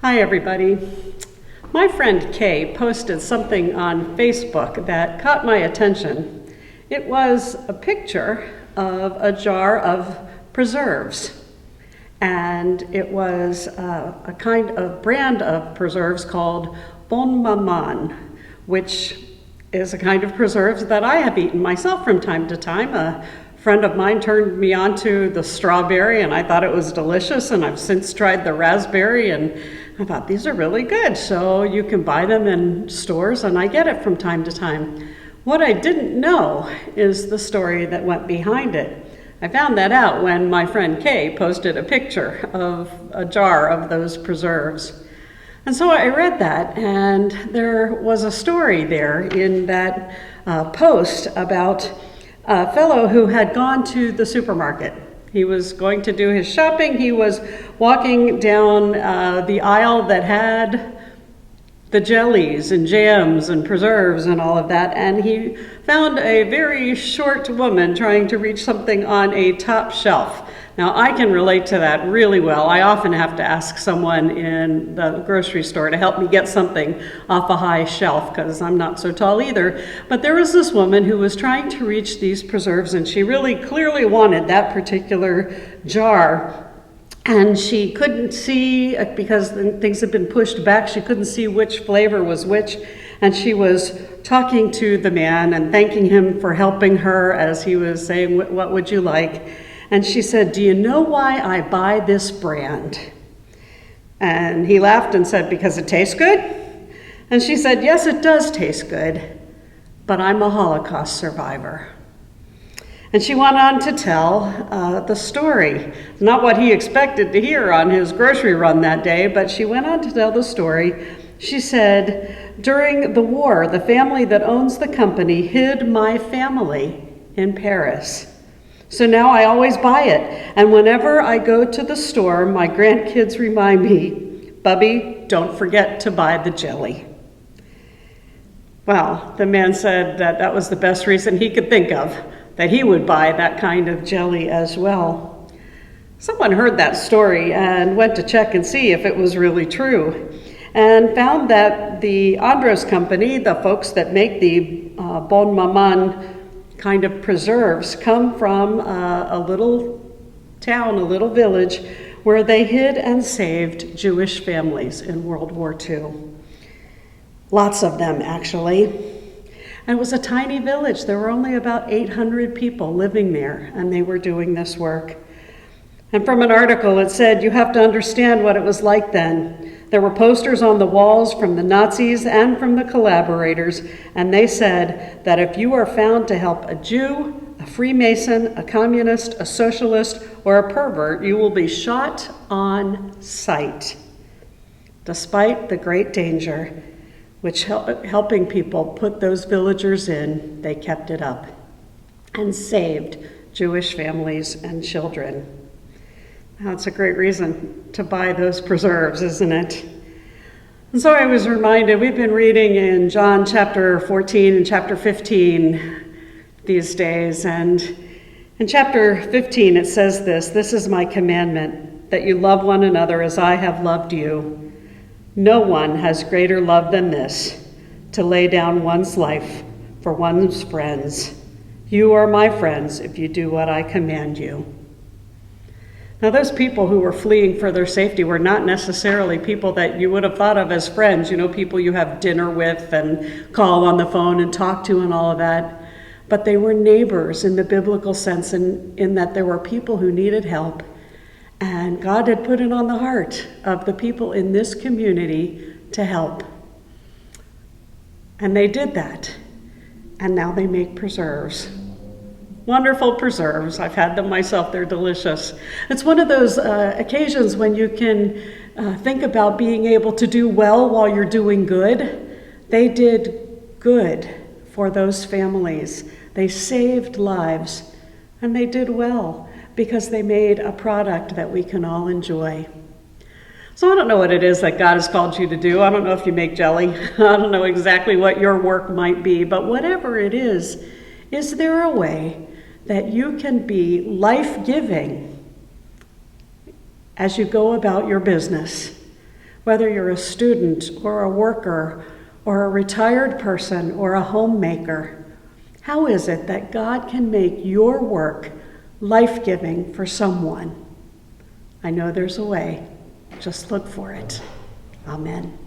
Hi, everybody. My friend Kay posted something on Facebook that caught my attention. It was a picture of a jar of preserves, and it was a kind of brand of preserves called Bon Maman, which is a kind of preserves that I have eaten myself from time to time. A friend of mine turned me on to the strawberry, and I thought it was delicious, and I've since tried the raspberry, and I thought these are really good. So you can buy them in stores, and I get it from time to time. What I didn't know is the story that went behind it. I found that out when my friend Kay posted a picture of a jar of those preserves. And so I read that, and there was a story there in that post about a fellow who had gone to the supermarket. He was going to do his shopping. He was walking down the aisle that had the jellies and jams and preserves and all of that, and he found a very short woman trying to reach something on a top shelf. Now, I can relate to that really well. I often have to ask someone in the grocery store to help me get something off a high shelf because I'm not so tall either. But there was this woman who was trying to reach these preserves, and she really clearly wanted that particular jar. And she couldn't see, because things had been pushed back, she couldn't see which flavor was which. And she was talking to the man and thanking him for helping her as he was saying, "What would you like?" And she said, "Do you know why I buy this brand?" And he laughed and said, "Because it tastes good?" And she said, "Yes, it does taste good, but I'm a Holocaust survivor." And she went on to tell the story, not what he expected to hear on his grocery run that day, but she went on to tell the story. She said, "During the war, the family that owns the company hid my family in Paris. So now I always buy it, and whenever I go to the store, my grandkids remind me, 'Bubby, don't forget to buy the jelly.'" Well, the man said that that was the best reason he could think of, that he would buy that kind of jelly as well. Someone heard that story and went to check and see if it was really true, and found that the Andros company, the folks that make the Bon Maman kind of preserves, come from a little town, a little village, where they hid and saved Jewish families in World War II. Lots of them, actually. And it was a tiny village. There were only about 800 people living there, and they were doing this work. And from an article, it said, "You have to understand what it was like then. There were posters on the walls from the Nazis and from the collaborators, and they said that if you are found to help a Jew, a Freemason, a communist, a socialist, or a pervert, you will be shot on sight." Despite the great danger, which helping people put those villagers in, they kept it up and saved Jewish families and children. Now, it's a great reason to buy those preserves, isn't it? And so I was reminded, we've been reading in John chapter 14 and chapter 15 these days, and in chapter 15 it says this is my commandment, that you love one another as I have loved you. No one has greater love than this, to lay down one's life for one's friends. You are my friends if you do what I command you." Now, those people who were fleeing for their safety were not necessarily people that you would have thought of as friends, people you have dinner with and call on the phone and talk to and all of that. But they were neighbors in the biblical sense, in that there were people who needed help. And God had put it on the heart of the people in this community to help. And they did that. And now they make preserves. Wonderful preserves. I've had them myself. They're delicious. It's one of those occasions when you can think about being able to do well while you're doing good. They did good for those families. They saved lives, and they did well because they made a product that we can all enjoy. So I don't know what it is that God has called you to do. I don't know if you make jelly. I don't know exactly what your work might be, but whatever it is there a way that you can be life-giving as you go about your business? whether you're a student or a worker or a retired person or a homemaker. How is it that God can make your work life-giving for someone? I know there's a way. Just look for it. Amen.